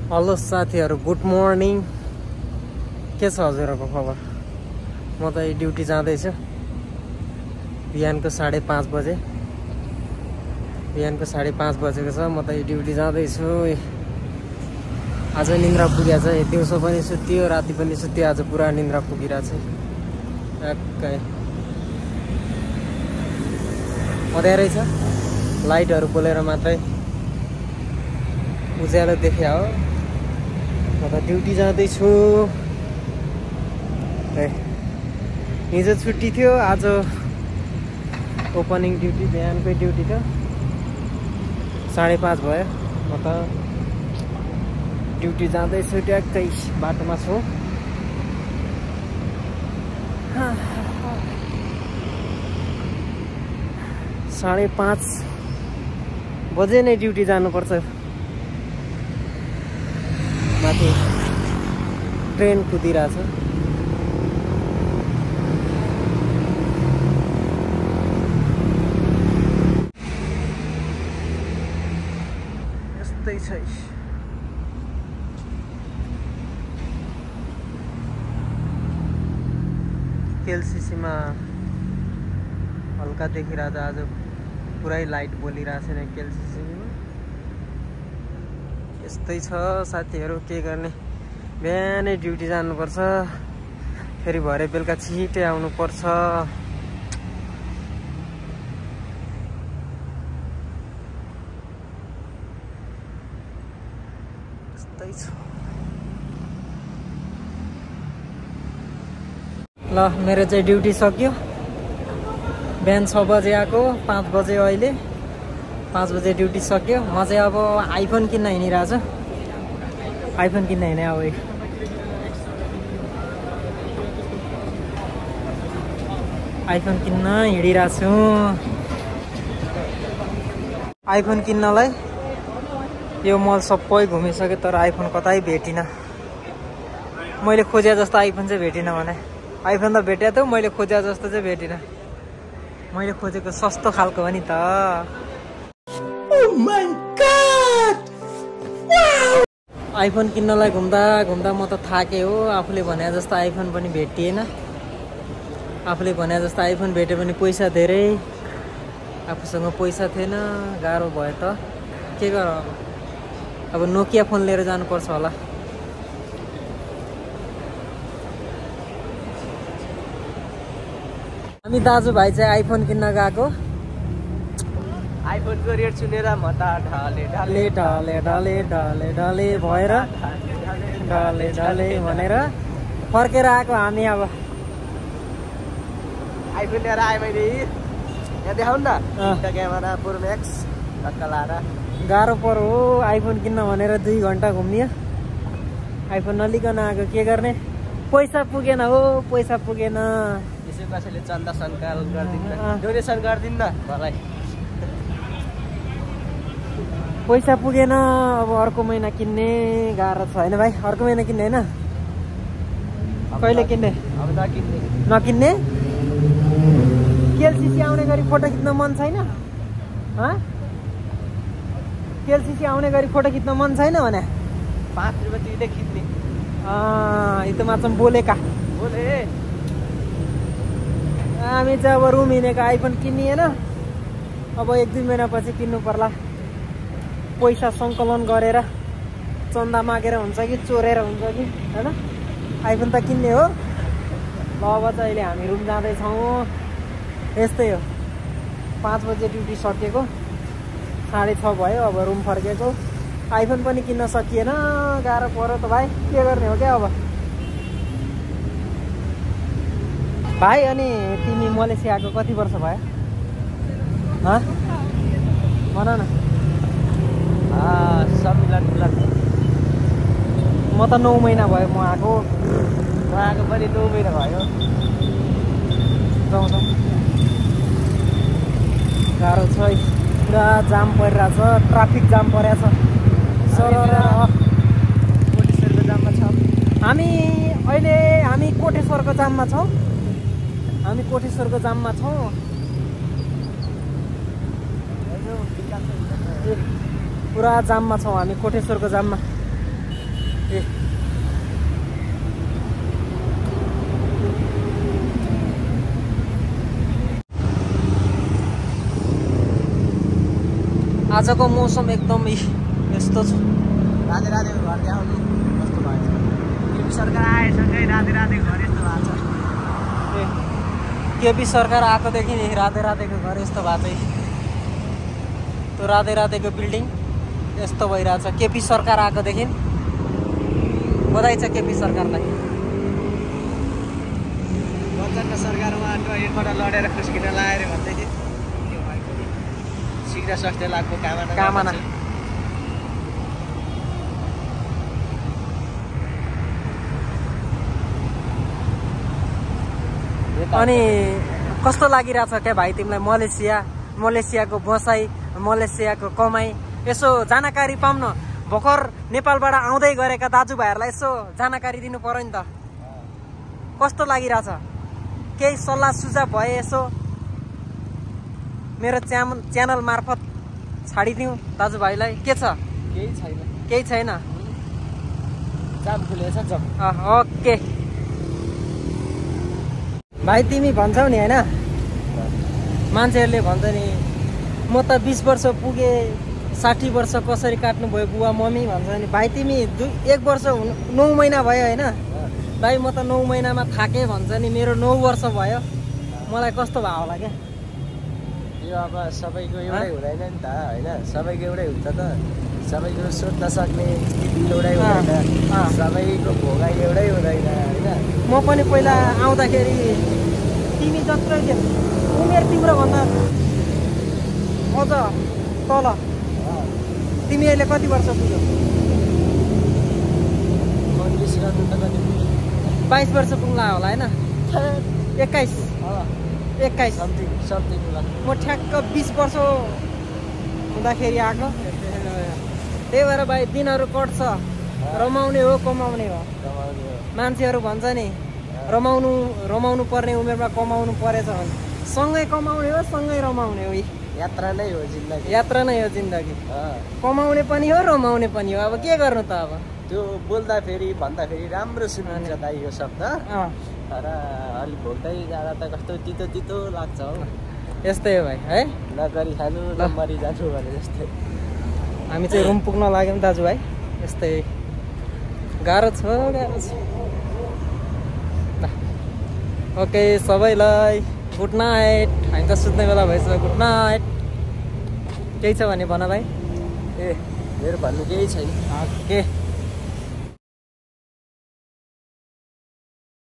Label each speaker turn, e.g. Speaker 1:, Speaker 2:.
Speaker 1: Hello साथीहरु, good morning. के छ हजुरहरुको खबर? म त ड्युटी जाँदैछु। बिहानको 5:30 बजे। बिहानको 5:30 बजेको छ। म त ड्युटी जाँदैछु। आज निन्द्रा पुगेछ। दिउँसो पनि सुत्यो, राति पनि सुत्यो। आज पुरा निन्द्रा पुगिरहेछ। एक्कै अँध्यारै छ। लाइटहरु बोलेर मात्रै उज्यालो देखिया हो। म त ड्युटी जाँदैछु। हिजो छुट्टी थियो, आज ओपनिङ ड्युटी, बिहानकै ड्युटी थियो। 5:30 भयो। म त ड्युटी जाँदैछु। ट्याक्कै बाटोमा छु। साढे 5 बजे नै ड्युटी जानुपर्छ। माथि ट्रेन कुदिरहेछ। यस्तै छ। केएलसीसीमा हल्का देखिरहेछ। आज पुरै लाइट बोलिरहेछ नि केएलसीसीमा। यस्तै छ साथीहरु, के गर्ने। बिहानै ड्युटी जानुपर्छ, फेरि भरे बेलुका छिटै आउनुपर्छ। यस्तै छ। ल, मेरो चाहिँ ड्युटी सक्यो। बिहान 6 बजे आएको, 5 बजे अहिले 5 बजे ड्युटी सक्यो। म चाहिँ अब आइफोन किन्न हिँडिरहेको छु। आइफोन किन्न हिँडे अब आइफोन किन्न हिँडिरहेको छु। आइफोन किन्नलाई यो मल सबै घुमिसक्यो, तर आइफोन कतै भेटिन। मैले खोजे जस्तो आइफोन चाहिँ भेटिन भने। आइफोन त भेट्या थियो, मैले खोजे जस्तो चाहिँ भेटिन। मैले खोजेको सस्तो खालको हो नि त। Oh my God! Wow! IPhone किन्नलाई घुम्दा घुम्दा म त थाके हो। आफूले भने जस्तो आइफोन पनि भेटिएन। आफूले भने जस्तो आइफोन भेट्यो भने पैसा धेरै, आफूसँग पैसा थिएन। गाह्रो भयो त। के गर अब नोकिया फोन लिएर जानुपर्छ होला। हामी दाजुभाइ चाहिँ आइफोन किन्न गएको। आइफोनको रेट सुनेर म त ढले ढले ढले ढले ढले ढले भएर ढले ढले भनेर फर्केर आएको हामी। अब
Speaker 2: आइफोन लिएर आएँ मैले। यहाँ देखाउनु न क्यामेरा प्रो म्याक्स धक्का लाएर।
Speaker 1: गाह्रो पर्यो हो आइफोन किन्न भनेर। 2 घन्टा घुम्यो। आइफोन नलिकन आएको, के गर्ने। पैसा पुगेन हो, पैसा पुगेन।
Speaker 2: यसो कसैले चन्दा सन्काल गरिदिन्न, डोनेसन गरिदिन्न मलाई।
Speaker 1: पैसा पुगेन। अब अर्को महिना किन्ने गाह्रो छ होइन भाइ? अर्को महिना किन्ने होइन? कहिले किन्ने?
Speaker 2: अब नकिन्ने।
Speaker 1: नकिन्ने? केएलसीसी आउने गरी फोटो खिच्न मन छैन? केएलसीसी आउने गरी फोटो खिच्न मन छैन भने
Speaker 2: 5 रुपियाँ तिर्दै खिच्ने।
Speaker 1: यो त माछा बोलेका
Speaker 2: बोले।
Speaker 1: हामी चाहिँ अब रुम हिँडेको। आइफोन किनिएन। अब 1-2 महिनापछि किन्नु पर्ला। पैसा सङ्कलन गरेर चन्दा मागेर हुन्छ कि चोरेर हुन्छ कि होइन? आइफोन त किन्ने हो। ल, अब चाहिँ अहिले हामी रुम जाँदैछौँ। यस्तै हो। 5 बजे ड्युटी सकेको, 6:30 भयो। अब रुम फर्केको। आइफोन पनि किन्न सकिएन। गाह्रो पर्यो त भाइ, के गर्ने हो क्या अब। भाइ, अनि तिमी मलेसियाको कति वर्ष भयो? भन न।
Speaker 2: सम्मिलन
Speaker 1: म त 9 महिना भयो म आएको।
Speaker 2: पनि 9 महिना भयो।
Speaker 1: जाउँ। गाह्रो छ। पुरा जाम परिरहेछ। ट्राफिक जाम परेछ।
Speaker 2: कोटेश्वरको जाममा छौँ
Speaker 1: हामी कोटेश्वरको जाममा छौँ। पुरा जाममा छौँ हामी, कोटेश्वरको जाममा। आजको मौसम एकदमै यस्तो छ।
Speaker 2: राधे राधेको घर देखाउने कस्तो भएछ। केपी सरकार आएसँगै राधे राधे घर यस्तो भएको छ।
Speaker 1: केपी सरकार आएकोदेखि राधे राधेको घर यस्तो भएको छ। त्यो राधे राधेको बिल्डिङ यस्तो भइरहेछ केपी सरकार आएकोदेखि। बधाई छ केपी सरकारलाई।
Speaker 2: गञ्जनका सरकारमा टोयलेटबाट लडेर खुस्किन लाएर भन्दै थियो। शीघ्र स्वास्थ्य लाभको कामना।
Speaker 1: अनि कस्तो लागिरहेछ क्या भाइ तिमीलाई मलेसियाको बसाइ, मलेसियाको कमाइ यसो जानकारी पाऊँ न। भर्खर नेपालबाट आउँदै गरेका दाजुभाइहरूलाई यसो जानकारी दिनु पर्यो नि त। कस्तो लागिरहेछ? केही सल्लाह सुझाव भए यसो मेरो च्यानल मार्फत छाडिदिउँ दाजुभाइलाई। के छ? केही छैन।
Speaker 2: जाम खुलेछ जम।
Speaker 1: ओके भाइ तिमी भन्छौ नि होइन, मान्छेहरूले भन्छ नि म त 20 वर्ष पुगे 60 वर्ष कसरी काट्नुभयो बुवा मम्मी भन्छ नि। भाइ तिमी 1 वर्ष 9 महिना भयो होइन भाइ, म त 9 महिनामा थाकेँ भन्छ नि। मेरो 9 वर्ष भयो, मलाई कस्तो भयो होला क्या।
Speaker 2: यो अब सबैको एउटै हुँदैन नि त होइन, सबैको एउटै हुन्छ त। सबैको सोध्न सक्ने स्थिति एउटै हुँदैन, सबैको भोगाइ एउटै हुँदैन होइन।
Speaker 1: म पनि पहिला आउँदाखेरि तिमी जत्रै थियो उमेर तिम्रो भन्दा अझ तल। तिमी अहिले कति वर्ष पुग्यौ? 22 वर्ष पुग्ला होला होइन? 21
Speaker 2: समथिङ
Speaker 1: म ठ्याक्क 20 वर्ष हुँदाखेरि आएको। त्यही भएर भाइ दिनहरू कट्छ। रमाउने हो कमाउने हो। मान्छेहरू भन्छ नि रमाउनु पर्ने उमेरमा कमाउनु परेछ भने सँगै कमाउने हो सँगै रमाउने हो।
Speaker 2: यात्रा नै हो जिन्दगी।
Speaker 1: कमाउने पनि हो रमाउने पनि हो। अब के गर्नु त। अब
Speaker 2: त्यो बोल्दाखेरि भन्दाखेरि राम्रो सुनिन्छ दाइ यो शब्द, तर अलिक भोग्दै जाँदा त कस्तो तितो तितो लाग्छ हो।
Speaker 1: यस्तै हो भाइ है।
Speaker 2: नगरी खानु नमरी जानु भने जस्तै।
Speaker 1: हामी चाहिँ रुम पुग्न लाग्यौँ दाजुभाइ। यस्तै गाह्रो छ। ओके सबैलाई गुड नाइट। हामी त सुत्ने बेला भएछ। Good night. केही छ भने भन भाइ।
Speaker 2: मेरो भन्नु केही छैन।
Speaker 1: ओके।